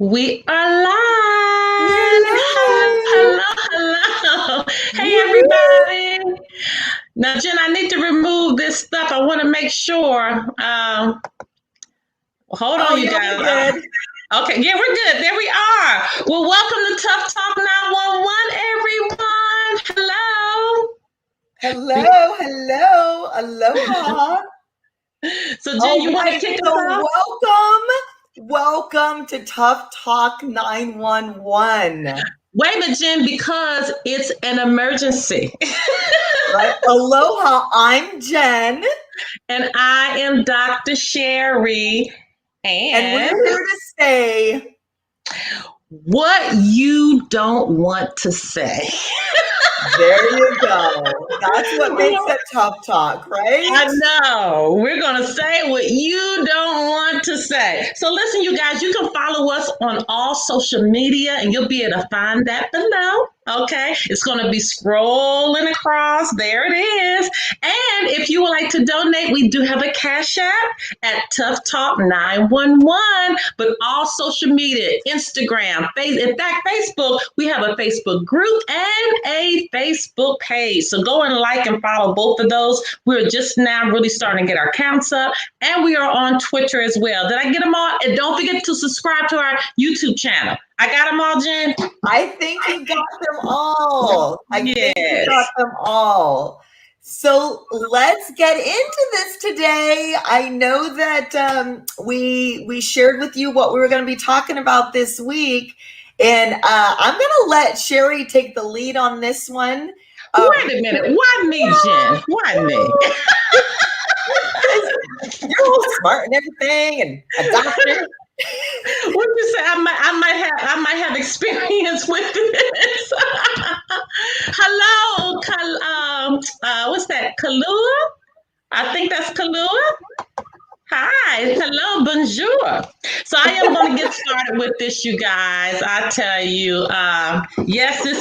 We are We're live. live. Hello, hello. Hey, Woohoo. everybody. Now, Jen, I need to remove this stuff. I want to make sure. Hold Oh, on, you yeah, guys. we're good. Okay, yeah, we're good. There we are. Well, welcome to Tough Talk 911, everyone. Hello. Hello, hello, aloha. So, Jen, All you want to right, kick us so off? welcome to Tough Talk 911. Wait a minute, Jen, because it's an emergency. Right? Aloha, I'm Jen, And I am Dr. Sherry. and we're And here to say, what you don't want to say. there you go. That's what makes it Tough Talk, right? I know. We're going to say what you don't want to say. So, listen, you guys, you can follow us on all social media and you'll be able to find that below. Okay. It's going to be scrolling across. There it is. And if you would like to donate, we do have a Cash App at Tough Talk 911, but all social media, Instagram, in fact, Facebook, we have a Facebook group and a Facebook page. So go and like and follow both of those. We're just now really starting to get our counts up, and we are on Twitter as well. Did I get them all? And don't forget to subscribe to our YouTube channel. I got them all, Jen? I think you got them all. I think you Yes. got them all. So let's get into this today. I know that we shared with you what we were going to be talking about this week, and I'm going to let Sherry take the lead on this one. Wait a minute. Why me, Jen? Why me? You're all smart and everything, and a doctor. What you say? I might have experience with this. Hello, what's that? Kalua? I think that's Kalua. Hi, hello, bonjour. So I am going to get started with this, you guys. I tell you, yes, this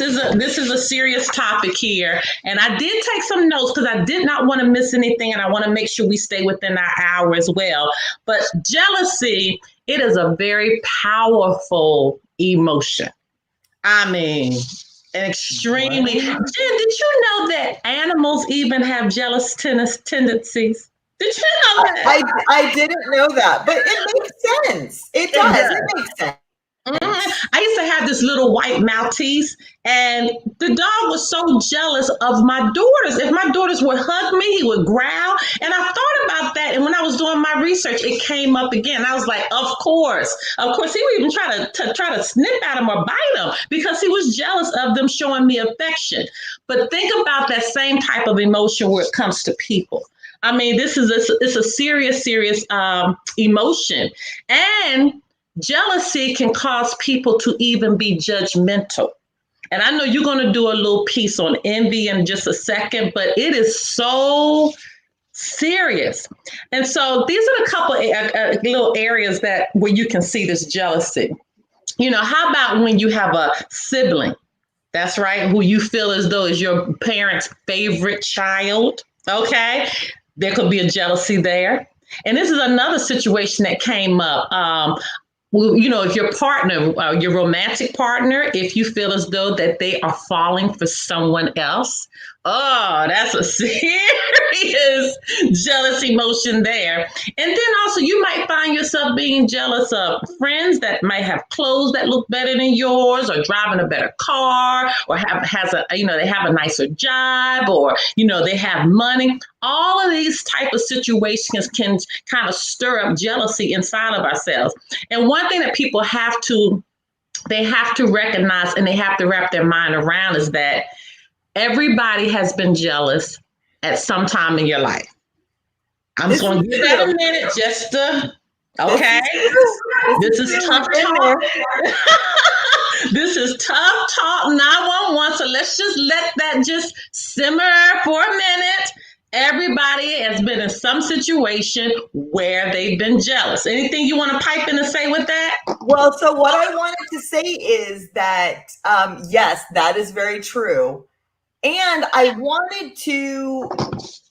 is a serious topic here, and I did take some notes because I did not want to miss anything, and I want to make sure we stay within our hour as well. But jealousy, it is a very powerful emotion. I mean, extremely. Jen, did you know that animals even have jealous tendencies? Did you know that? I didn't know that, but it makes sense. It It does. It does. makes sense. I used to have this little white Maltese, and the dog was so jealous of my daughters. If my daughters would hug me, he would growl. And I thought about that, and when I was doing my research, it came up again. I was like, of course, he would even try to snip at him or bite him because he was jealous of them showing me affection. But think about that same type of emotion where it comes to people. I mean, it's a serious emotion, and jealousy can cause people to even be judgmental. And I know you're going to do a little piece on envy in just a second, but it is so serious. And so these are a couple of little areas that where you can see this jealousy. You know, how about when you have a sibling? That's right, who you feel as though is your parent's favorite child. Okay, there could be a jealousy there. And this is another situation that came up. Well, you know, if your partner, your romantic partner, if you feel as though that they are falling for someone else, oh, that's a serious jealous emotion there. And then also, you might find yourself being jealous of friends that might have clothes that look better than yours, or driving a better car, or they have a nicer job, or they have money. All of these type of situations can kind of stir up jealousy inside of ourselves. And one thing that people they have to recognize, and they have to wrap their mind around, is that everybody has been jealous at some time in your life. I'm just going to give that a minute just to, okay? This is tough talk. This is tough talk 911. So let's just let that just simmer for a minute. Everybody has been in some situation where they've been jealous. Anything you want to pipe in and say with that? Well, so what I wanted to say is that, yes, that is very true. And I wanted to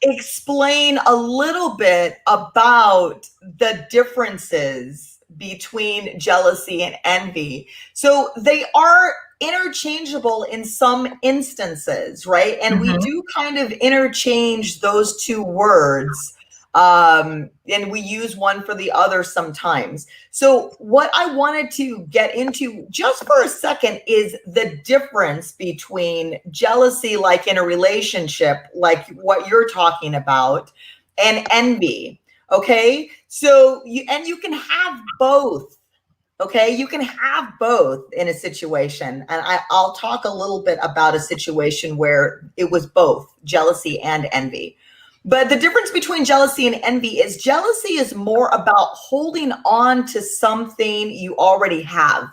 explain a little bit about the differences between jealousy and envy. So they are interchangeable in some instances, right? And we do kind of interchange those two words. And we use one for the other sometimes. So what I wanted to get into just for a second is the difference between jealousy, like in a relationship, like what you're talking about, and envy. Okay. So you can have both. Okay. You can have both in a situation. And I'll talk a little bit about a situation where it was both jealousy and envy. But the difference between jealousy and envy is jealousy is more about holding on to something you already have.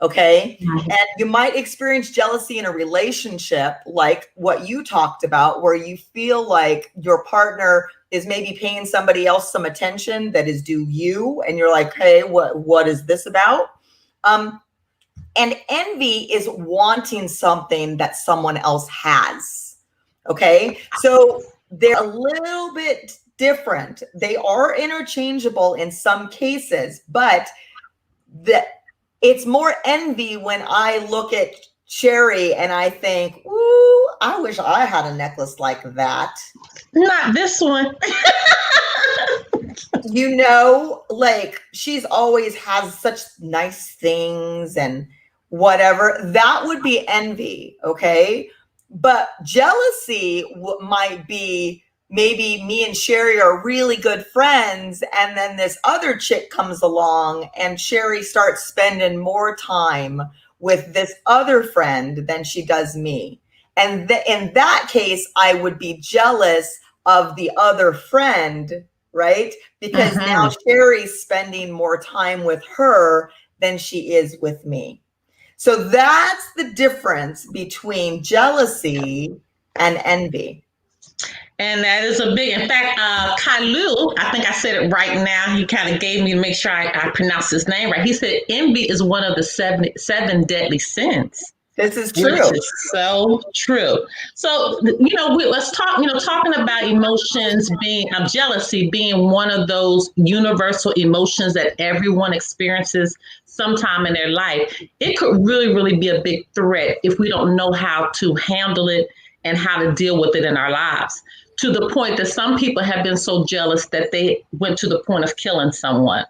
Okay. And you might experience jealousy in a relationship, like what you talked about, where you feel like your partner is maybe paying somebody else some attention that is due you. And you're like, hey, what is this about? And envy is wanting something that someone else has. Okay. So they're a little bit different. They are interchangeable in some cases, but it's more envy when I look at Sherry and I think, ooh, I wish I had a necklace like that. Not this one. Like she's always has such nice things and whatever. That would be envy. Okay. But jealousy might be maybe me and Sherry are really good friends, and then this other chick comes along and Sherry starts spending more time with this other friend than she does me. And in that case, I would be jealous of the other friend, right? Because now Sherry's spending more time with her than she is with me. So that's the difference between jealousy and envy. And that is a big, in fact, Kalu, I think I said it right now. He kind of gave me to make sure I pronounced his name right. He said envy is one of the seven deadly sins. This is true. Which is so true. So, let's talk, talking about emotions being, jealousy being one of those universal emotions that everyone experiences sometime in their life. It could really, really be a big threat if we don't know how to handle it and how to deal with it in our lives, to the point that some people have been so jealous that they went to the point of killing someone.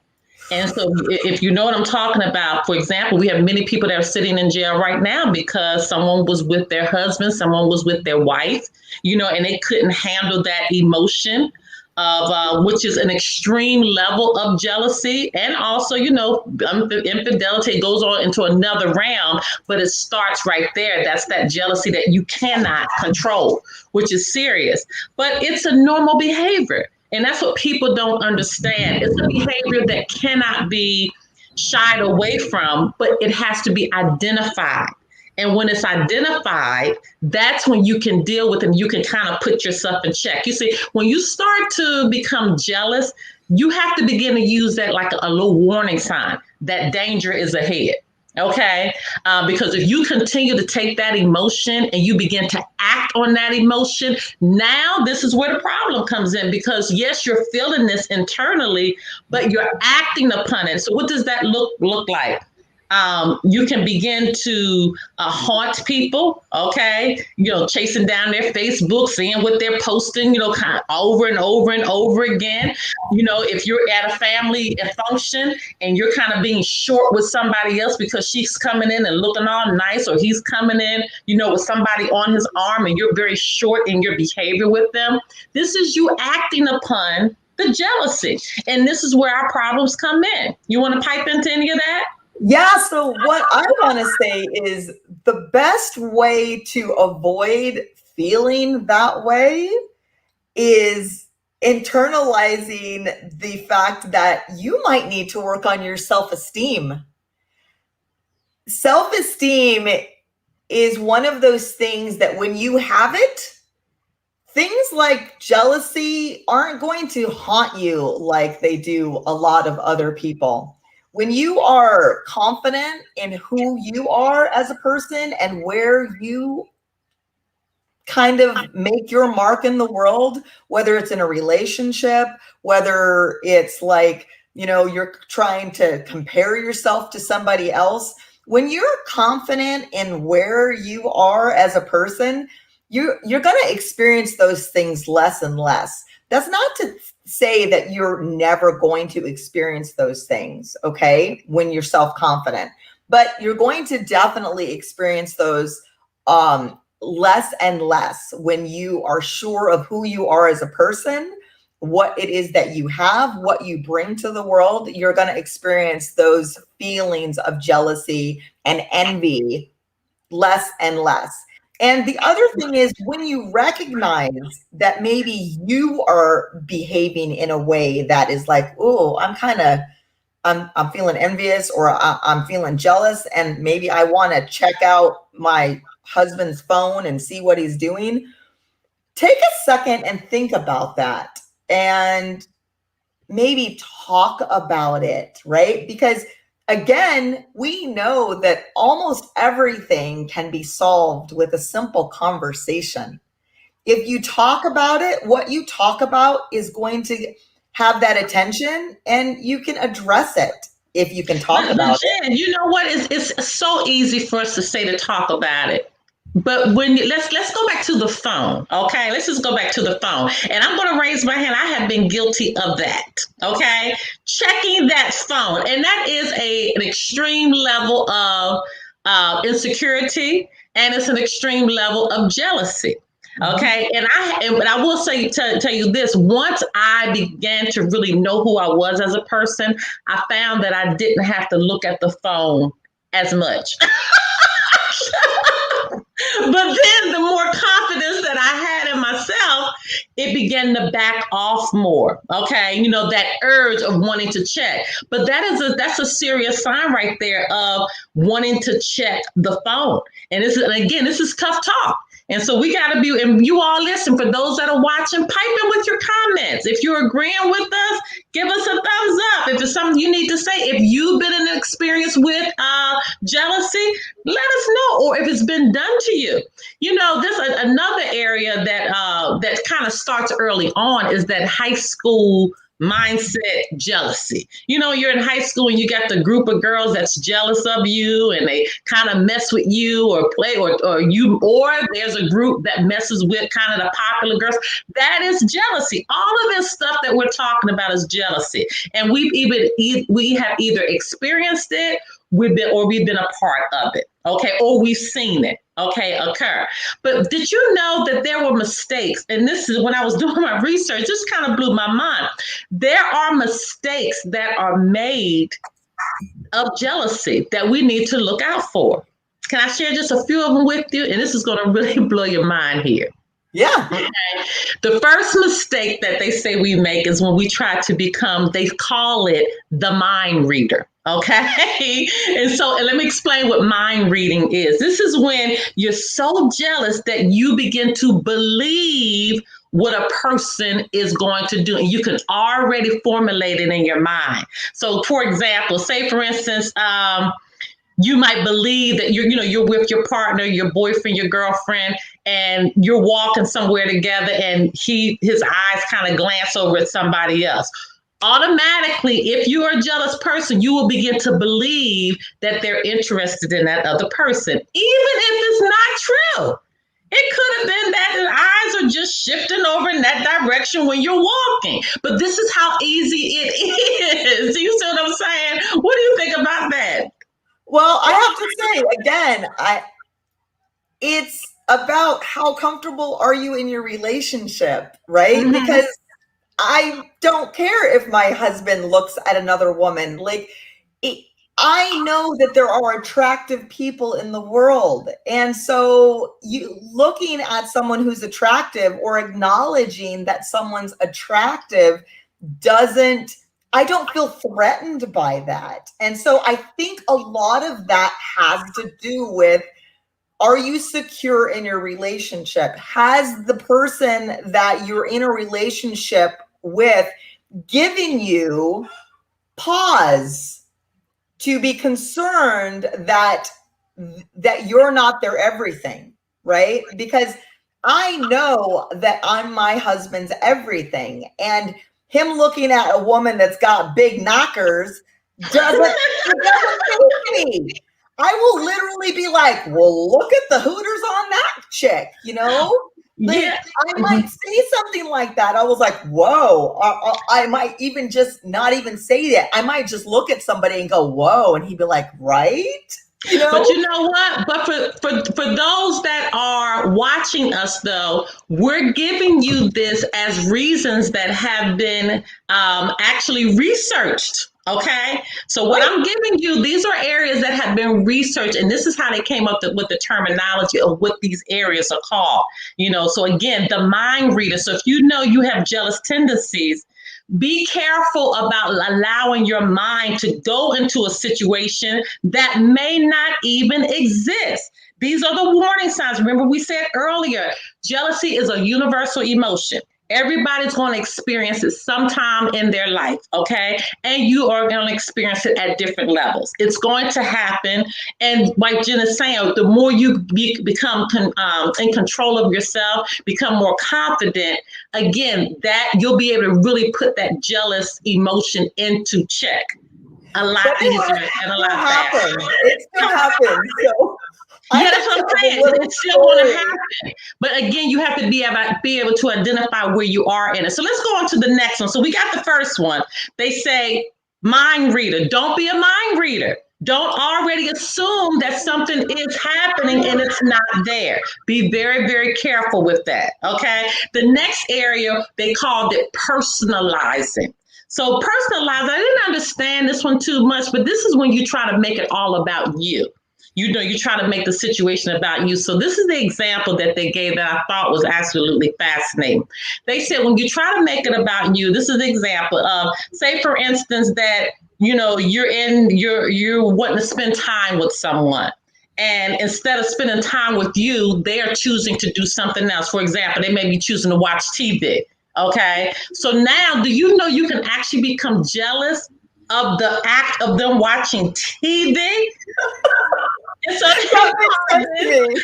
And so if you know what I'm talking about, for example, we have many people that are sitting in jail right now because someone was with their husband, someone was with their wife, and they couldn't handle that emotion of which is an extreme level of jealousy. And also, infidelity goes on into another realm, but it starts right there. That's that jealousy that you cannot control, which is serious, but it's a normal behavior. And that's what people don't understand. It's a behavior that cannot be shied away from, but it has to be identified. And when it's identified, that's when you can deal with it and you can kind of put yourself in check. You see, when you start to become jealous, you have to begin to use that like a little warning sign that danger is ahead. Okay, because if you continue to take that emotion and you begin to act on that emotion, now this is where the problem comes in, because yes, you're feeling this internally, but you're acting upon it. So what does that look like? You can begin to haunt people, okay? Chasing down their Facebook, seeing what they're posting, kind of over and over and over again. If you're at a family function and you're kind of being short with somebody else because she's coming in and looking all nice, or he's coming in, with somebody on his arm and you're very short in your behavior with them, this is you acting upon the jealousy. And this is where our problems come in. You want to pipe into any of that? Yeah. So what I want to say is the best way to avoid feeling that way is internalizing the fact that you might need to work on your self-esteem. Self-esteem is one of those things that when you have it, things like jealousy aren't going to haunt you like they do a lot of other people. When you are confident in who you are as a person and where you kind of make your mark in the world, whether it's in a relationship, whether it's like you're trying to compare yourself to somebody else. When you're confident in where you are as a person, you're going to experience those things less and less. That's not to say that you're never going to experience those things, okay, when you're self-confident, but you're going to definitely experience those less and less when you are sure of who you are as a person, what it is that you have, what you bring to the world. You're going to experience those feelings of jealousy and envy less and less. And the other thing is, when you recognize that maybe you are behaving in a way that is like, oh, I'm feeling envious, or I'm feeling jealous, and maybe I want to check out my husband's phone and see what he's doing. Take a second and think about that, and maybe talk about it, right? Because again, we know that almost everything can be solved with a simple conversation. If you talk about it, what you talk about is going to have that attention, and you can address it if you can talk about it. Jen, you know what? It's so easy for us to say to talk about it. But let's go back to the phone, okay? Let's just go back to the phone. And I'm going to raise my hand. I have been guilty of that, okay? Checking that phone. And that is an extreme level of insecurity, and it's an extreme level of jealousy. Okay, and I will say tell you this: once I began to really know who I was as a person, I found that I didn't have to look at the phone as much. But then the more confidence that I had in myself, it began to back off more. Okay. That urge of wanting to check. But that's a serious sign right there of wanting to check the phone. And this is tough talk. And so we got to be, and you all listen, for those that are watching, pipe in with your comments. If you're agreeing with us, give us a thumbs up. If it's something you need to say, if you've been in an experience with jealousy, let us know. Or if it's been done to you. This another area that kind of starts early on is that high school mindset jealousy. You're in high school and you got the group of girls that's jealous of you, and they kind of mess with you or play, or there's a group that messes with kind of the popular girls. That is jealousy. All of this stuff that we're talking about is jealousy, and we have either experienced it, we've been a part of it, okay, or we've seen it, okay, occur. But did you know that there were mistakes? And this is when I was doing my research, this kind of blew my mind. There are mistakes that are made of jealousy that we need to look out for. Can I share just a few of them with you? And this is going to really blow your mind here. Yeah. Okay. The first mistake that they say we make is when we try to become, they call it the mind reader. Okay. And let me explain what mind reading is. This is when you're so jealous that you begin to believe what a person is going to do. And you can already formulate it in your mind. So for example, say for instance, you might believe that you're with your partner, your boyfriend, your girlfriend, and you're walking somewhere together, and his eyes kind of glance over at somebody else. Automatically, if you're a jealous person, you will begin to believe that they're interested in that other person, even if it's not true. It could have been that the eyes are just shifting over in that direction when you're walking. But this is how easy it is. You see what I'm saying? What do you think about that? Well, I have to say, again, it's about how comfortable are you in your relationship, right? Mm-hmm. Because I don't care if my husband looks at another woman. I know that there are attractive people in the world. And so you looking at someone who's attractive or acknowledging that someone's attractive I don't feel threatened by that. And so I think a lot of that has to do with, are you secure in your relationship? Has the person that you're in a relationship with given you pause to be concerned that you're not their everything, right? Because I know that I'm my husband's everything. And him looking at a woman that's got big knockers doesn't phase me. I will literally be like, well, look at the hooters on that chick, Like, Yeah. I might say something like that. I was like, whoa. I might even just not even say that. I might just look at somebody and go, whoa. And he'd be like, right? But you know what? But for those that are watching us, though, we're giving you this as reasons that have been actually researched. Okay, so what I'm giving you, these are areas that have been researched, and this is how they came up with the terminology of what these areas are called. So again, the mind reader. So if you know you have jealous tendencies, be careful about allowing your mind to go into a situation that may not even exist. These are the warning signs. Remember, we said earlier, jealousy is a universal emotion. Everybody's going to experience it sometime in their life, okay? And you are going to experience it at different levels. It's going to happen. And like Jen is saying, the more you become in control of yourself, become more confident, again, that you'll be able to really put that jealous emotion into check a lot easier and a lot faster. It still happens. So. Yeah, that's what I'm saying. It's still going to happen. But again, you have to be able to identify where you are in it. So let's go on to the next one. So we got the first one. They say, mind reader. Don't be a mind reader. Don't already assume that something is happening and it's not there. Be very, very careful with that. Okay. The next area, they called it personalizing. So personalizing, I didn't understand this one too much, but this is when you try to make it all about you. You try to make the situation about you. So this is the example that they gave that I thought was absolutely fascinating. They said, when you try to make it about you, this is the example of, say, for instance, that, you're wanting to spend time with someone. And instead of spending time with you, they are choosing to do something else. For example, they may be choosing to watch TV. Okay. So now, do you know you can actually become jealous of the act of them watching TV? And so and when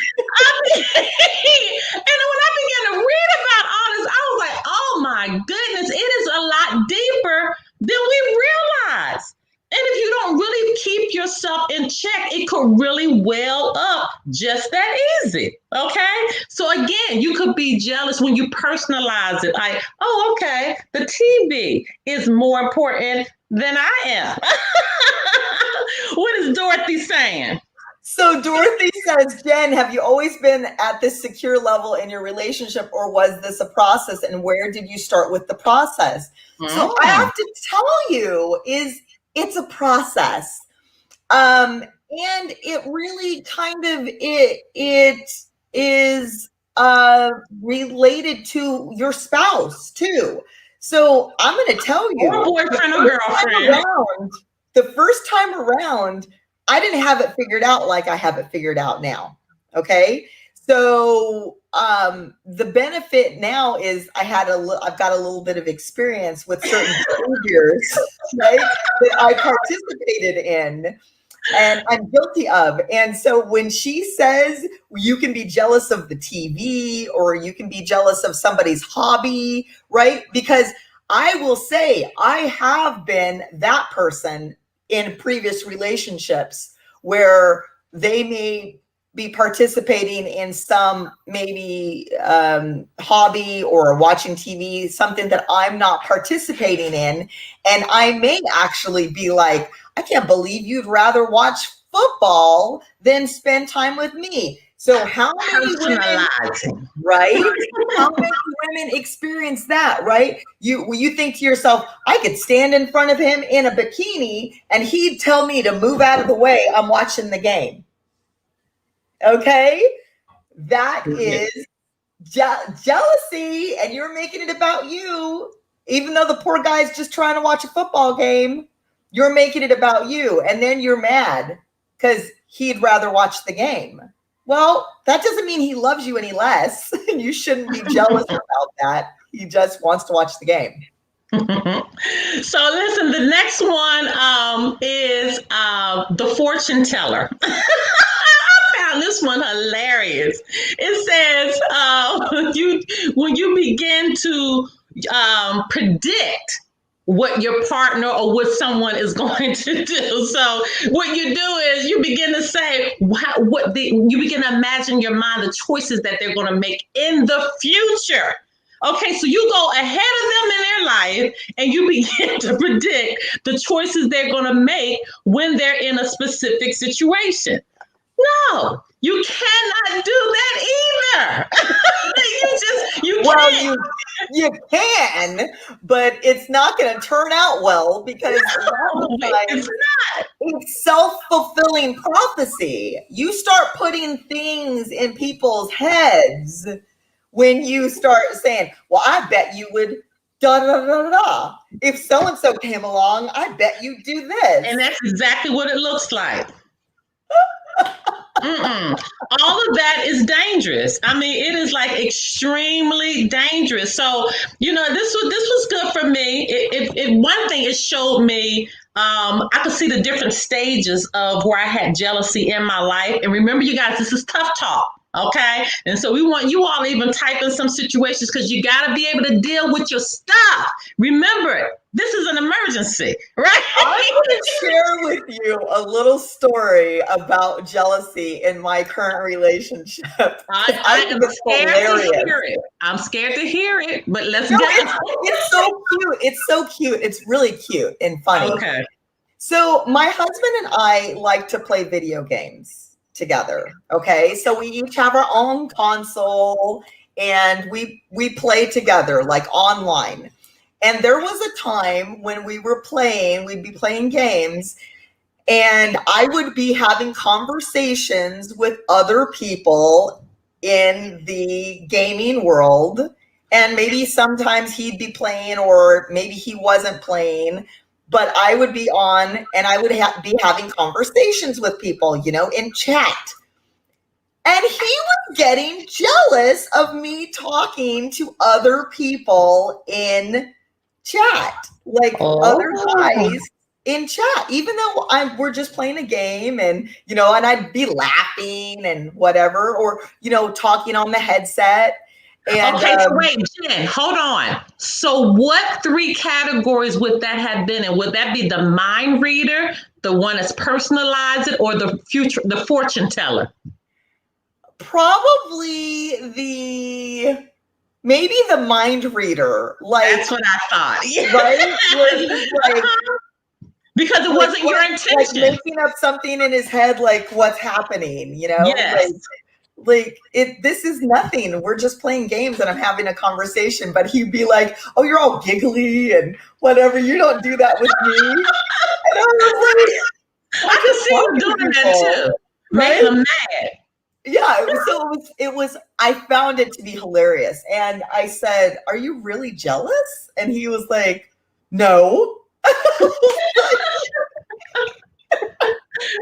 I began to read about all this, I was like, oh my goodness, it is a lot deeper than we realize. And if you don't really keep yourself in check, it could really well up just that easy. Okay. So again, you could be jealous when you personalize it. Like, oh, okay, the TV is more important than I am. What is Dorothy saying? So Dorothy says, Jen, have you always been at this secure level in your relationship, or was this a process? And where did you start with the process? So I have to tell you, it's a process. And it really kind of, it is related to your spouse too. So I'm going to tell you, or boyfriend or girlfriend. The first time around, I didn't have it figured out like I have it figured out now. Okay. So the benefit now is I've got a little bit of experience with certain behaviors, right, that I participated in and I'm guilty of. And so when she says you can be jealous of the TV or you can be jealous of somebody's hobby, right? Because I will say I have been that person in previous relationships where they may be participating in some maybe hobby or watching TV, something that I'm not participating in. And I may actually be like, I can't believe you'd rather watch football than spend time with me. So how many women, right? How many women experience that, right? You think to yourself, I could stand in front of him in a bikini and he'd tell me to move out of the way. I'm watching the game. Okay. That is jealousy, and you're making it about you. Even though the poor guy's just trying to watch a football game, you're making it about you. And then you're mad because he'd rather watch the game. Well, that doesn't mean he loves you any less. You shouldn't be jealous about that. He just wants to watch the game. So listen, the next one is the fortune teller. I found this one hilarious. It says when you begin to predict what your partner or what someone is going to do. So what you do is you begin to say you begin to imagine in your mind the choices that they're going to make in the future. Okay, so you go ahead of them in their life and you begin to predict the choices they're going to make when they're in a specific situation. No, you cannot do that either. you Well, can't. you can, but it's not going to turn out well because it's self-fulfilling prophecy. You start putting things in people's heads when you start saying, well, I bet you would da da da da. If so-and-so came along, I bet you'd do this. And that's exactly what it looks like. All of that is dangerous. I mean, it is like extremely dangerous. So, this was good for me. One thing it showed me, I could see the different stages of where I had jealousy in my life. And remember, you guys, this is tough talk. Okay. And so we want you all to even type in some situations because you got to be able to deal with your stuff. Remember, this is an emergency, right? I want to share with you a little story about jealousy in my current relationship. I am scared to hear it. I'm scared to hear it, but let's go. It's so cute. It's so cute. It's really cute and funny. Okay. So my husband and I like to play video games together. Okay. So we each have our own console and we play together like online. And there was a time when we'd be playing games and I would be having conversations with other people in the gaming world. And maybe sometimes he'd be playing or maybe he wasn't playing, but I would be on and I would be having conversations with people, in chat. And he was getting jealous of me talking to other people in chat, like other guys in chat, even though we're just playing a game and, and I'd be laughing and whatever, or, talking on the headset. And, okay, so wait, Jen, hold on. So what 3 categories would that have been? And would that be the mind reader, the one that's personalized it, or the fortune teller? Probably maybe the mind reader. Like that's what I thought. Right? Because it wasn't your intention. Like making up something in his head, like what's happening, Yes. This is nothing. We're just playing games and I'm having a conversation, but he'd be like, oh, you're all giggly and whatever. You don't do that with me. And I was like, I can see you doing that too. Right? Making them mad. Yeah, it was, I found it to be hilarious. And I said, are you really jealous? And he was like, no.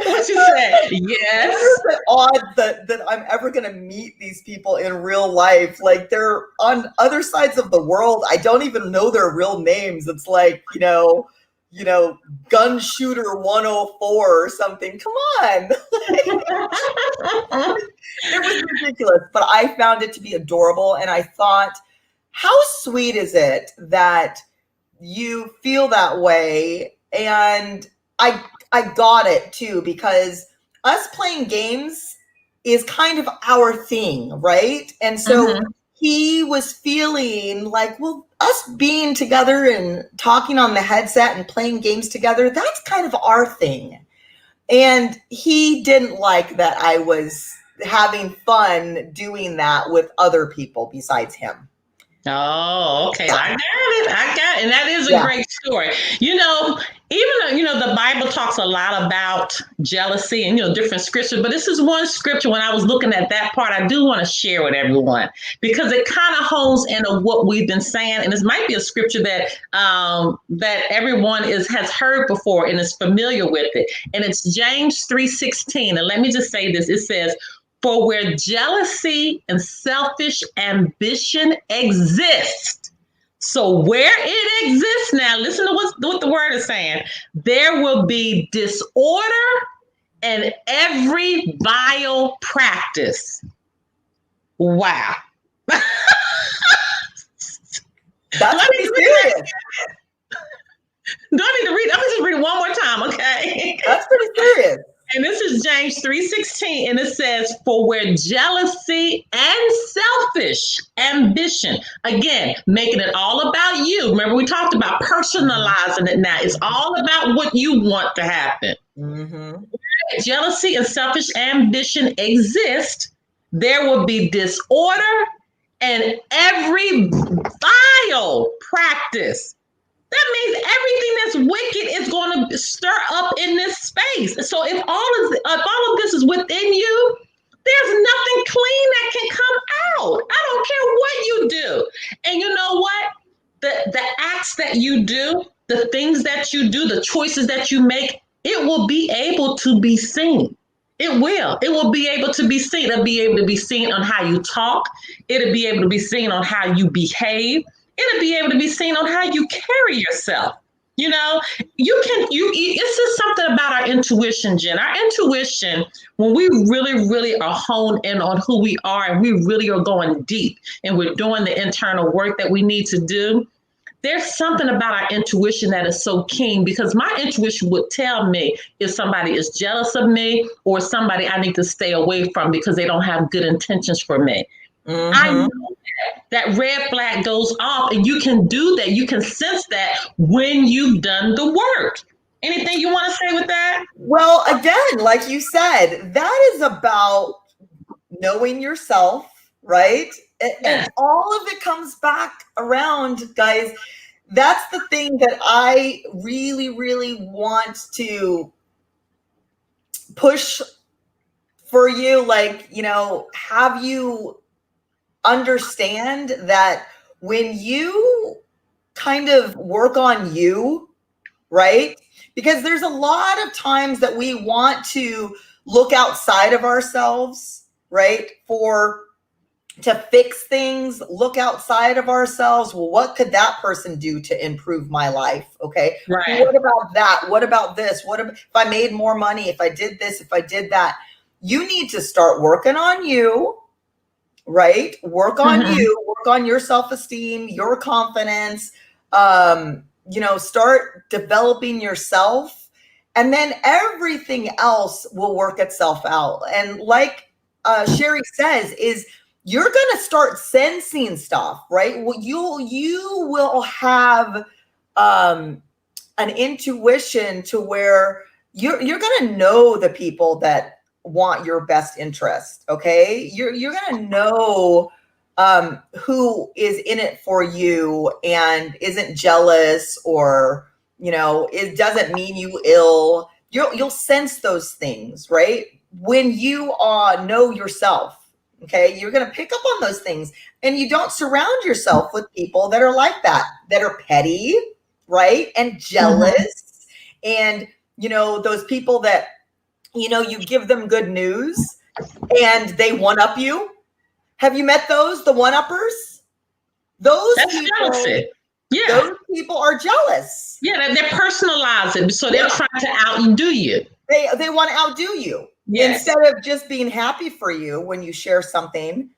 What you say? Yes. It's odd that I'm ever going to meet these people in real life. Like they're on other sides of the world. I don't even know their real names. It's like, gun shooter 104 or something. Come on. It was ridiculous, but I found it to be adorable. And I thought, how sweet is it that you feel that way? And I got it too, because us playing games is kind of our thing, right? And so he was feeling like, well, us being together and talking on the headset and playing games together, that's kind of our thing. And he didn't like that I was having fun doing that with other people besides him. Oh, okay. I got it. And that is a great story. Even though, the Bible talks a lot about jealousy and, different scriptures, but this is one scripture when I was looking at that part, I do want to share with everyone because it kind of hones into what we've been saying. And this might be a scripture that that everyone has heard before and is familiar with it. And it's James 3:16. And let me just say this. It says, for where jealousy and selfish ambition exist. So where it exists now, listen to what the word is saying. There will be disorder and every vile practice. Wow. That's pretty serious. Do I need to read? I'm just read it one more time, okay? That's pretty serious. And this is James 3:16, and it says, "For where jealousy and selfish ambition," again, making it all about you. Remember, we talked about personalizing it now. It's all about what you want to happen. Mm-hmm. Where jealousy and selfish ambition exist, there will be disorder and every vile practice. That means everything that's wicked is going to stir up in this space. So if all of this is within you, there's nothing clean that can come out. I don't care what you do. And you know what? The acts that you do, the things that you do, the choices that you make, it will be able to be seen. It will. It will be able to be seen. It'll be able to be seen on how you talk. It'll be able to be seen on how you behave. It'll be able to be seen on how you carry yourself. You know, it's just something about our intuition, Jen. Our intuition, when we really, really are honed in on who we are and we really are going deep and we're doing the internal work that we need to do, there's something about our intuition that is so keen, because my intuition would tell me if somebody is jealous of me or somebody I need to stay away from because they don't have good intentions for me. Mm-hmm. I know that red flag goes off, and you can do that. You can sense that when you've done the work. Anything you want to say with that? Well, again, like you said, that is about knowing yourself, right? And all of it comes back around, guys. That's the thing that I really, really want to push for you. Like, you know, have you understand that when you kind of work on you, right? Because there's a lot of times that we want to look outside of ourselves, right? To fix things, look outside of ourselves. Well, what could that person do to improve my life? Okay. Right. What about that? What about this? What if I made more money? If I did this, if I did that? You need to start working on you. Right? Work on you, work on your self-esteem, your confidence, start developing yourself, and then everything else will work itself out. And like Sherry says, is you're going to start sensing stuff, right? Well, you will have an intuition to where you're going to know the people that want your best interest. Okay. You're going to know who is in it for you and isn't jealous, or, it doesn't mean you ill. You'll sense those things, right? When you know yourself. Okay. You're going to pick up on those things, and you don't surround yourself with people that are like that are petty, right? And jealous. And, those people that, you give them good news and they one-up you. Have you met the one-uppers? That's people, jealousy. Yeah. Those people are jealous. Yeah, they personalize it. So they're trying to outdo you. They want to outdo you. Yes. Instead of just being happy for you when you share something.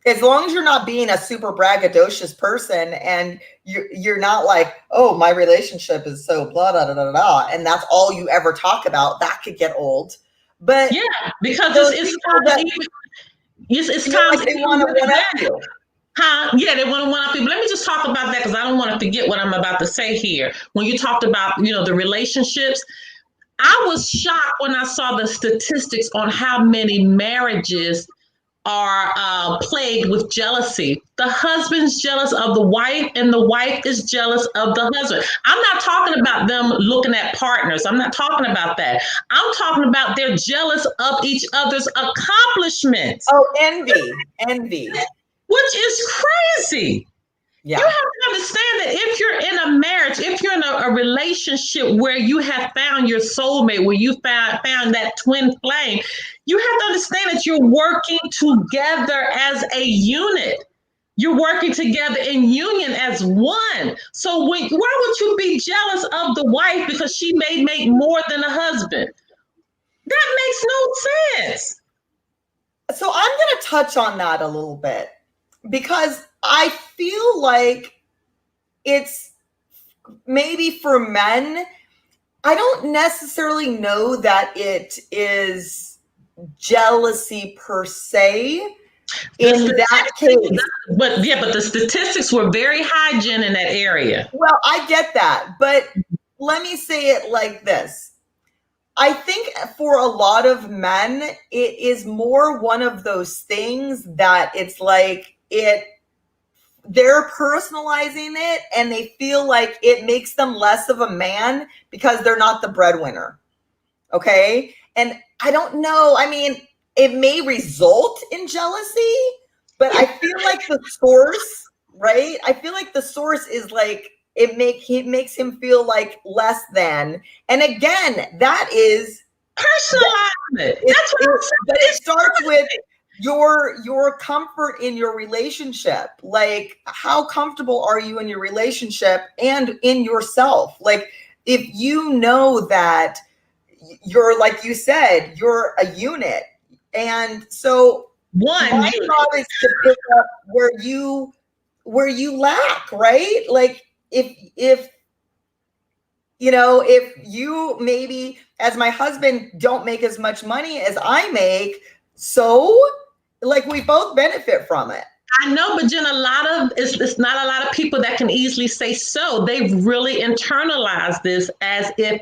As long as you're not being a super braggadocious person and you're not like, oh, my relationship is so blah, blah, blah, blah, blah, and that's all you ever talk about, that could get old. But yeah, because it's time like they want to one-up you. Huh? Yeah, they want to one-up you. But let me just talk about that, because I don't want to forget what I'm about to say here. When you talked about, the relationships, I was shocked when I saw the statistics on how many marriages are plagued with jealousy. The husband's jealous of the wife, and the wife is jealous of the husband. I'm not talking about them looking at partners. I'm not talking about that. I'm talking about they're jealous of each other's accomplishments. Oh, envy. Which is crazy. Yeah. You have to understand that if you're in a marriage, if you're in a relationship where you have found your soulmate, where you found that twin flame, you have to understand that you're working together as a unit. You're working together in union as one. So why would you be jealous of the wife because she may make more than a husband? That makes no sense. So I'm going to touch on that a little bit, because I feel like it's maybe for men, I don't necessarily know that it is jealousy per se in that case. But the statistics were very high, Jen, in that area. Well, I get that, but let me say it like this. I think for a lot of men, it is more one of those things that it's like they're personalizing it and they feel like it makes them less of a man because they're not the breadwinner. Okay. And I don't know. I mean, it may result in jealousy, but I feel like the source, right? I feel like the source is like, it makes him feel like less than. And again, that is personalizing it. But it starts with your comfort in your relationship. Like, how comfortable are you in your relationship and in yourself? Like, if you know that you're, like you said, you're a unit. And so my job is to pick up where you lack, right? Like if you maybe, as my husband, don't make as much money as I make, so like we both benefit from it. I know, but Jen, it's not a lot of people that can easily say so. They've really internalized this as if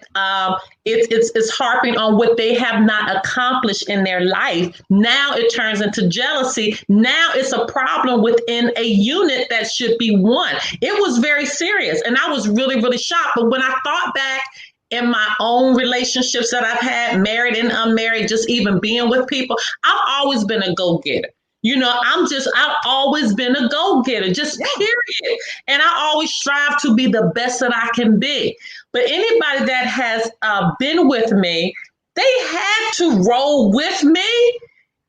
it's harping on what they have not accomplished in their life. Now it turns into jealousy. Now it's a problem within a unit that should be one. It was very serious, and I was really, really shocked. But when I thought back in my own relationships that I've had, married and unmarried, just even being with people, I've always been a go-getter. I've always been a go-getter, just period. And I always strive to be the best that I can be. But anybody that has been with me, they had to roll with me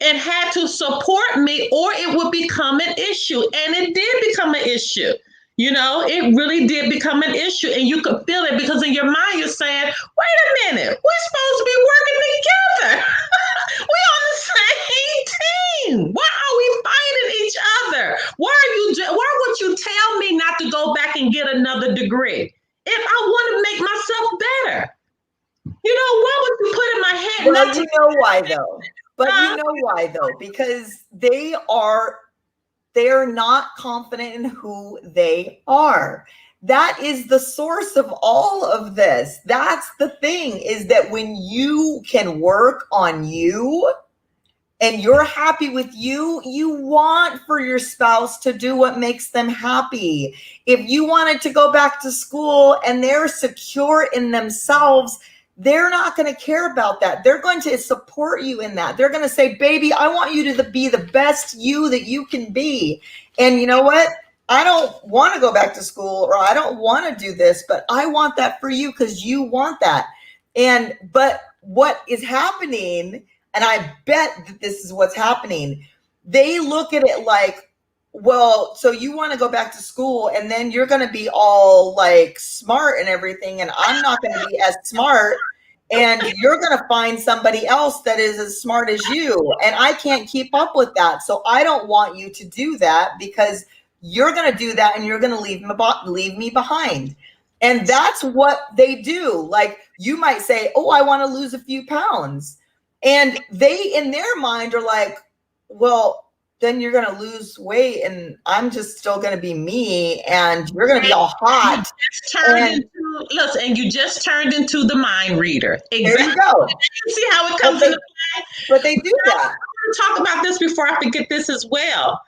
and had to support me, or it would become an issue. And it did become an issue. It really did become an issue, and you could feel it because in your mind you're saying, wait a minute, we're supposed to be working together. We're on the same team. Why are we fighting each other? Why would you tell me not to go back and get another degree if I want to make myself better? What would you put in my head? Well, you know why though. But you know why though, because they're not confident in who they are. That is the source of all of this. That's the thing, is that when you can work on you and you're happy with you, you want for your spouse to do what makes them happy. If you wanted to go back to school and they're secure in themselves, they're not going to care about that. They're going to support you in that. They're going to say, baby, I want you to be the best you that you can be. And you know what? I don't want to go back to school, or I don't want to do this, but I want that for you because you want that. But what is happening, and I bet that this is what's happening, they look at it like, well, so you want to go back to school and then you're going to be all like smart and everything, and I'm not going to be as smart, and you're going to find somebody else that is as smart as you, and I can't keep up with that. So I don't want you to do that because you're going to do that and you're going to leave me behind. And that's what they do. Like, you might say, oh, I want to lose a few pounds. And they, in their mind, are like, well, then you're going to lose weight and I'm just still going to be me and you're going to be all hot. You just turned into the mind reader. Exactly. There you go. You see how it comes into play? But they do that. I want to talk about this before I forget this as well.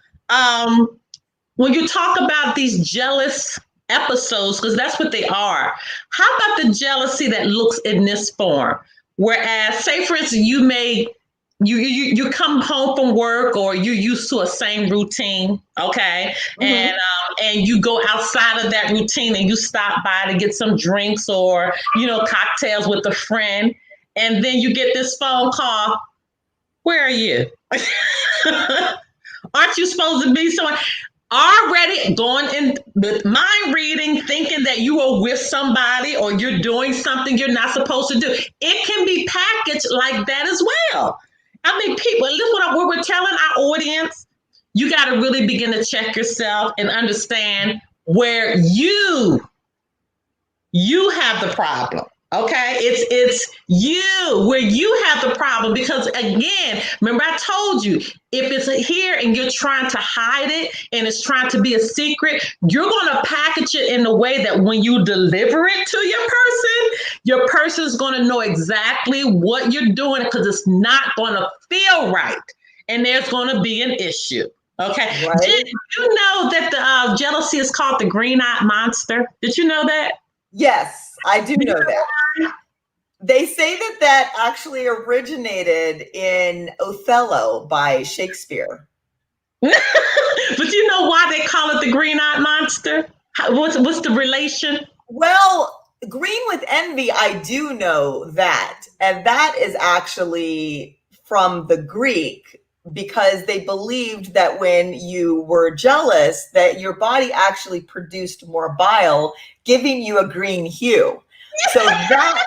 When you talk about these jealous episodes, because that's what they are, how about the jealousy that looks in this form? Whereas, say, for instance, you come home from work, or you're used to a same routine, okay? Mm-hmm. And you go outside of that routine and you stop by to get some drinks or, cocktails with a friend. And then you get this phone call. Where are you? Aren't you supposed to be somewhere? Already going in with mind reading, thinking that you are with somebody or you're doing something you're not supposed to do. It can be packaged like that as well. I mean, people, listen, what we're telling our audience, you got to really begin to check yourself and understand where you have the problem. Okay, it's you where you have the problem, because again, remember I told you, if it's here and you're trying to hide it and it's trying to be a secret, you're going to package it in a way that when you deliver it to your person is going to know exactly what you're doing, because it's not going to feel right and there's going to be an issue. Okay, Right. did you know that the jealousy is called the green-eyed monster? Did you know that? Yes, I do know that. They say that actually originated in Othello by Shakespeare. But you know why they call it the green-eyed monster? What's the relation? Well, green with envy, I do know that. And that is actually from the Greek, because they believed that when you were jealous, that your body actually produced more bile, giving you a green hue. So that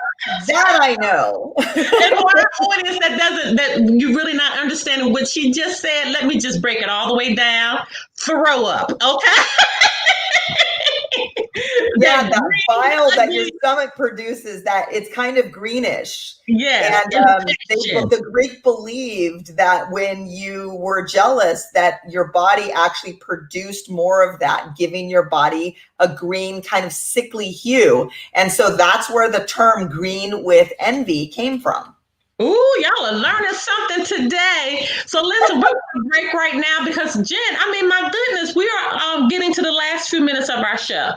I know. And for our audience that you're really not understanding what she just said, let me just break it all the way down. Throw up, okay? Yeah, that bile that your stomach produces, that it's kind of greenish. Yeah. And the Greek believed that when you were jealous, that your body actually produced more of that, giving your body a green kind of sickly hue. And so that's where the term green with envy came from. Ooh, y'all are learning something today. So listen, we're going to break right now because Jen, I mean, my goodness, we are getting to the last few minutes of our show.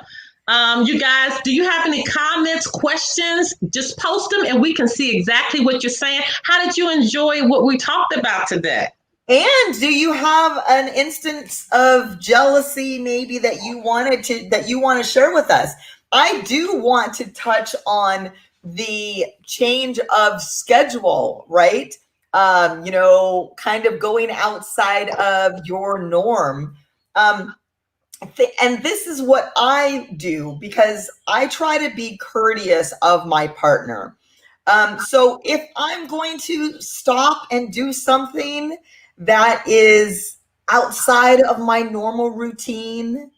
You guys, do you have any comments, questions? Just post them and we can see exactly what you're saying. How did you enjoy what we talked about today? And do you have an instance of jealousy maybe that you want to share with us? I do want to touch on the change of schedule, right? Kind of going outside of your norm. And this is what I do, because I try to be courteous of my partner. So if I'm going to stop and do something that is outside of my normal routine,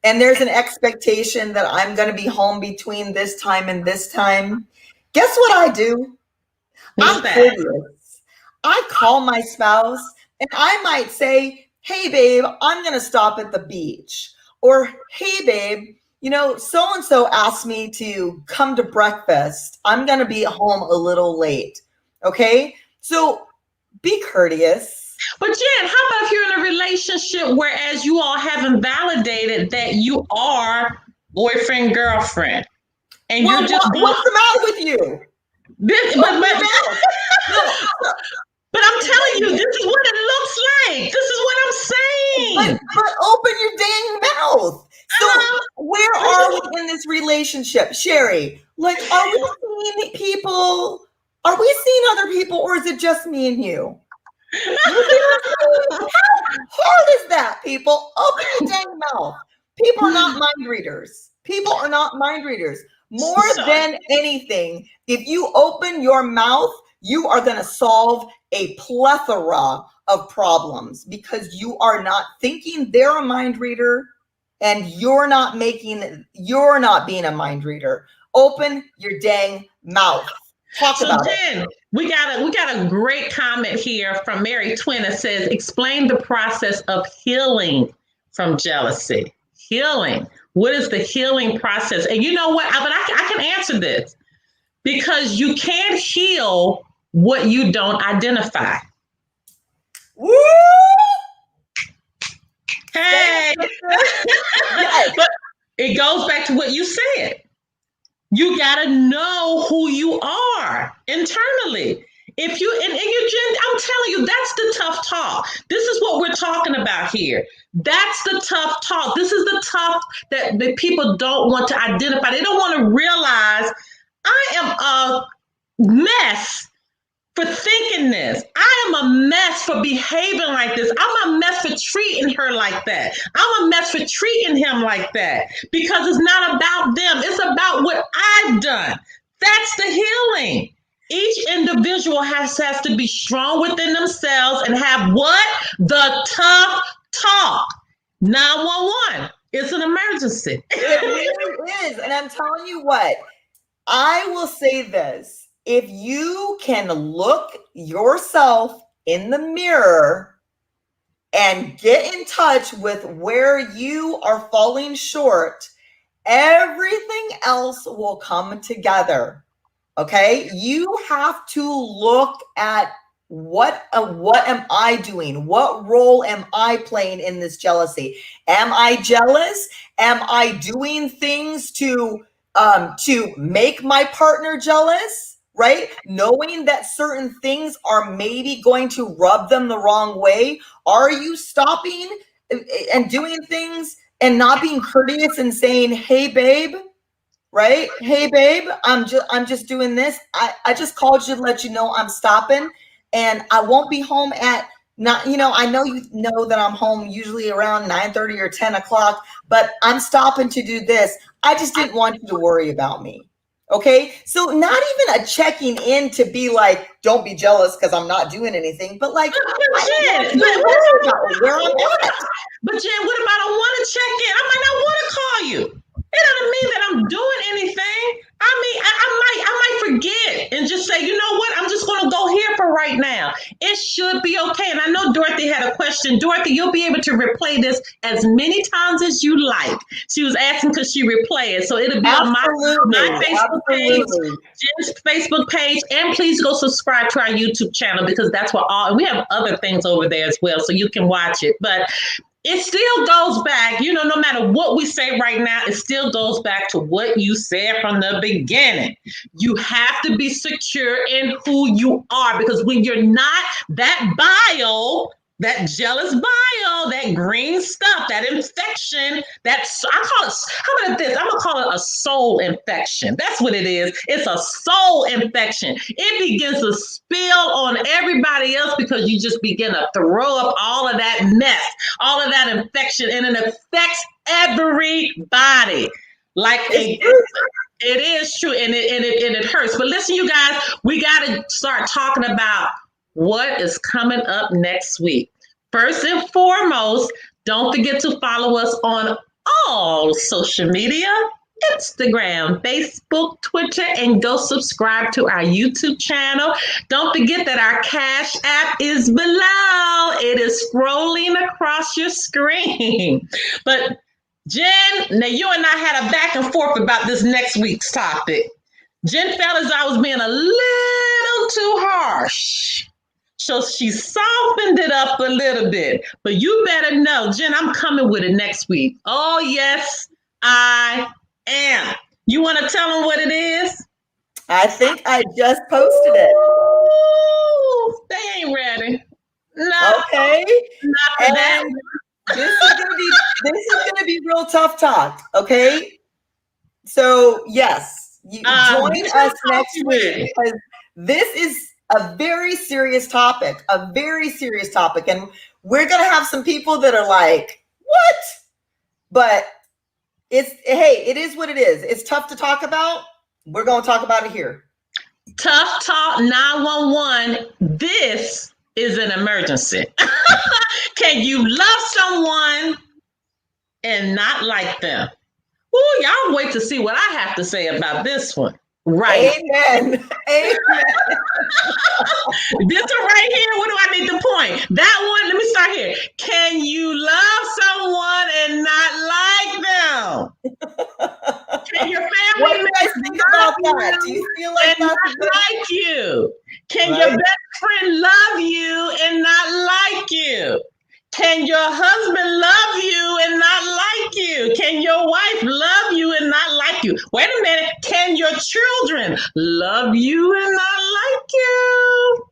and there's an expectation that I'm going to be home between this time and this time, guess what I do? I'm courteous. I call my spouse and I might say, hey, babe, I'm going to stop at the beach. Or, hey, babe, so-and-so asked me to come to breakfast. I'm going to be home a little late. Okay? So be courteous. But Jen, how about if you're in a relationship whereas you all haven't validated that you are boyfriend, girlfriend, and well, you're just what's the matter with you? But I'm telling you, this is what it looks like. This is what I'm saying. But open your dang mouth. So where are we in this relationship, Sherry? Like, are we seeing people? Are we seeing other people, or is it just me and you? How hard is that, people? Open your dang mouth. People are not mind readers. People are not mind readers. More than anything, if you open your mouth, you are going to solve a plethora of problems, because you are not thinking they're a mind reader, and you're not being a mind reader. Open your dang mouth. Talk about Jen, it. We got a great comment here from Mary Twin that says, explain the process of healing from jealousy. Healing. What is the healing process? And you know what? But I can answer this, because you can't heal what you don't identify. Woo! Hey. Yes. But it goes back to what you said. You got to know who you are internally. If you, and I'm telling you, that's the tough talk. This is what we're talking about here. That's the tough talk. This is the tough that people don't want to identify. They don't want to realize I am a mess for thinking this. I am a mess for behaving like this. I'm a mess for treating her like that. I'm a mess for treating him like that, because it's not about them. It's about what I've done. That's the healing. Each individual has to be strong within themselves and have what? The tough talk. 911. It's an emergency. It really is. And I'm telling you what, I will say this. If you can look yourself in the mirror and get in touch with where you are falling short, everything else will come together. Okay? You have to look at what am I doing? What role am I playing in this jealousy? Am I jealous? Am I doing things to make my partner jealous? Right? Knowing that certain things are maybe going to rub them the wrong way. Are you stopping and doing things and not being courteous and saying, "Hey, babe," right? "Hey, babe, I'm just doing this. I just called you to let you know I'm stopping, and I won't be home at not. I know you know that I'm home usually around 9:30 or 10 o'clock, but I'm stopping to do this. I just didn't want you to worry about me." Okay, so not even a checking in to be like, "Don't be jealous because I'm not doing anything," but like, Jen, where I'm at. But Jen, what if I don't want to check in? I might not want to call you. It doesn't mean that I'm doing anything. I mean, I might forget and just say, you know what? I'm just going to go here for right now. It should be okay. And I know Dorothy had a question. Dorothy, you'll be able to replay this as many times as you like. She was asking because she replay it. So it'll be on my Facebook page, Jen's Facebook page. And please go subscribe to our YouTube channel because that's where and we have other things over there as well. So you can watch it. But it still goes back, no matter what we say right now, it still goes back to what you said from the beginning. You have to be secure in who you are, because when you're not, that bile, that jealous bile, that green stuff, that infection, how about this? I'm going to call it a soul infection. That's what it is. It's a soul infection. It begins to spill on everybody else because you just begin to throw up all of that mess, all of that infection, and it affects everybody. It is true, and it hurts. But listen, you guys, we got to start talking about what is coming up next week. First and foremost, don't forget to follow us on all social media, Instagram, Facebook, Twitter, and go subscribe to our YouTube channel. Don't forget that our Cash App is below. It is scrolling across your screen. But Jen, now you and I had a back and forth about this next week's topic. Jen felt as I was being a little too harsh. So she softened it up a little bit. But you better know, Jen, I'm coming with it next week. Oh, yes, I am. You want to tell them what it is? I think I just posted it. Ooh, they ain't ready. No. Okay. Not for that. This is gonna be real tough talk. Okay. So yes, you join us next week because this is a very serious topic, and we're gonna have some people that are like, "What?" But it is what it is. It's tough to talk about. We're gonna talk about it here. Tough Talk 911. This is an emergency. Can you love someone and not like them? Ooh, y'all wait to see what I have to say about this one. Right. Amen. This one right here, what do I need to point? That one, let me start here. Can you love someone and not like them? Can your family what do you guys think about that? Do you feel like that's not like you? Can your best friend love you and not like you? Can your husband love you and not like you? Can your wife love you and not like you? Wait a minute. Can your children love you and not like you?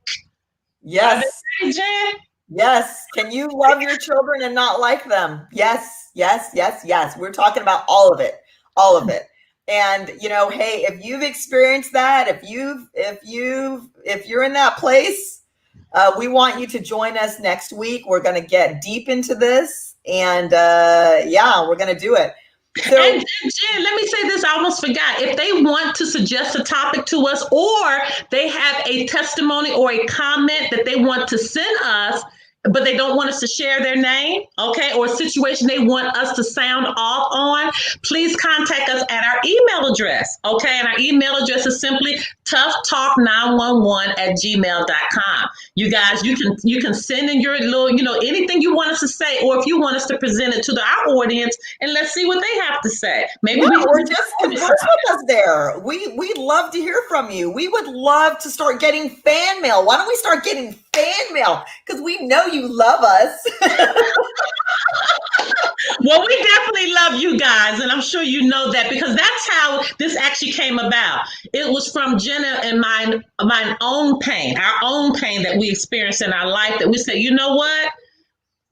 Yes. Jen? Yes. Can you love your children and not like them? Yes. Yes. Yes. Yes. We're talking about all of it. All of it. And hey, if you've experienced that, if you're in that place, we want you to join us next week. We're going to get deep into this, and we're going to do it. So, and Jen, let me say this. I almost forgot. If they want to suggest a topic to us, or they have a testimony or a comment that they want to send us, but they don't want us to share their name, okay, or a situation they want us to sound off on, please contact us at our email address, okay? And our email address is simply toughtalk911@gmail.com. You guys, you can send in your little, anything you want us to say, or if you want us to present it to our audience, and let's see what they have to say. Maybe we or just converse with us there. We'd love to hear from you. We would love to start getting fan mail. Why don't we start getting fan mail? Because we know you love us. Well, we definitely love you guys, and I'm sure you know that, because that's how this actually came about. It was from Jenna and my own pain, our own pain that we experienced in our life, that we said, you know what?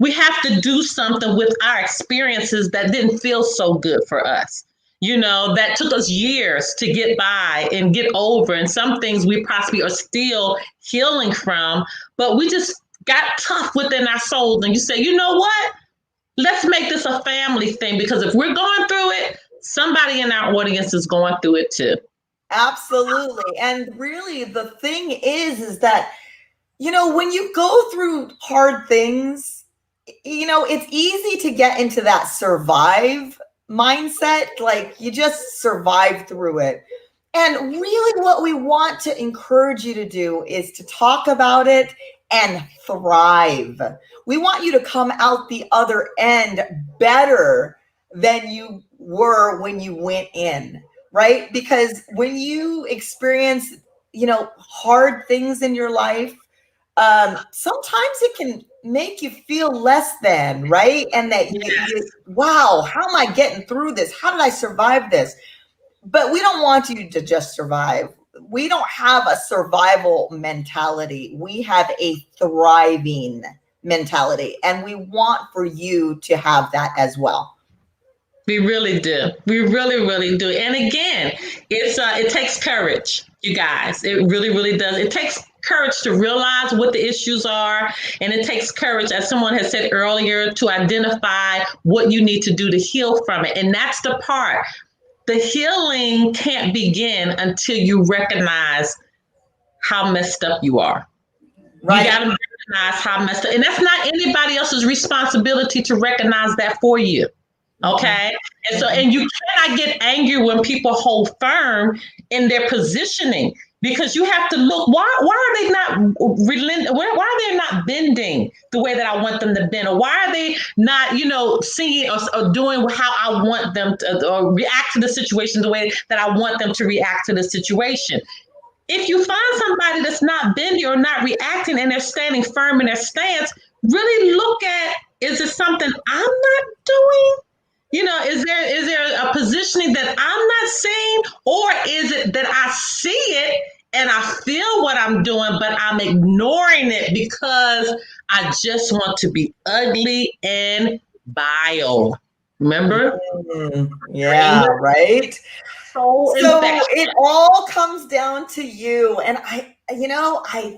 We have to do something with our experiences that didn't feel so good for us. That took us years to get by and get over. And some things we possibly are still healing from, but we just got tough within our souls. And you say, you know what? Let's make this a family thing, because if we're going through it, somebody in our audience is going through it too. Absolutely. And really the thing is that, when you go through hard things, it's easy to get into that survive mindset. Like you just survive through it. And really what we want to encourage you to do is to talk about it and thrive. We want you to come out the other end better than you were when you went in, right? Because when you experience, hard things in your life, sometimes it can make you feel less than, right? And that wow, how am I getting through this? How did I survive this? But we don't want you to just survive. We don't have a survival mentality. We have a thriving mentality, and we want for you to have that as well. We really do. We really, really do. And again, it takes courage, you guys. It really, really does. It takes courage to realize what the issues are. And it takes courage, as someone has said earlier, to identify what you need to do to heal from it. And that's the part. The healing can't begin until you recognize how messed up you are. Right. You got to recognize how messed up. And that's not anybody else's responsibility to recognize that for you. Okay. And you cannot get angry when people hold firm in their positioning, because you have to look, why are they not why are they not bending the way that I want them to bend? Or why are they not, seeing or doing how I want them to, or react to the situation the way that I want them to react to the situation? If you find somebody that's not bending or not reacting and they're standing firm in their stance, really look at, is it something I'm not doing? Is there a positioning that I'm not seeing, or is it that I see it and I feel what I'm doing, but I'm ignoring it because I just want to be ugly and vile? Remember? Yeah, right. So it all comes down to you. And I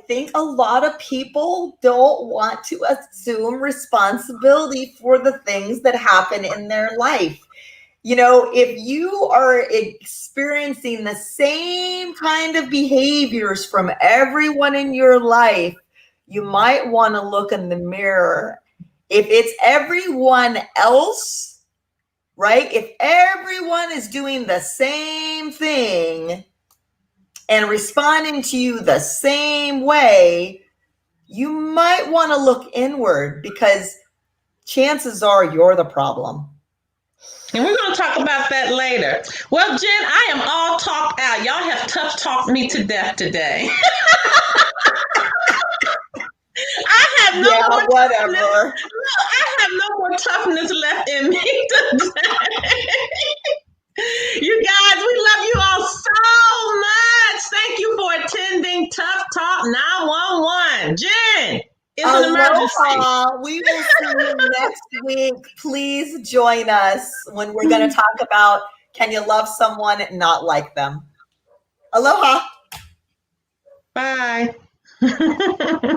think a lot of people don't want to assume responsibility for the things that happen in their life. If you are experiencing the same kind of behaviors from everyone in your life, you might want to look in the mirror. If it's everyone else, right? If everyone is doing the same thing and responding to you the same way, you might want to look inward, because chances are you're the problem. And we're going to talk about that later. Well, Jen, I am all talked out. Y'all have tough talked me to death today. I have no more whatever. I have no more toughness left in me today. You guys, we love you all so much. Thank you for attending Tough Talk 911. Jen, it's an emergency. We will see you next week. Please join us when we're going to talk about, can you love someone and not like them? Aloha. Bye.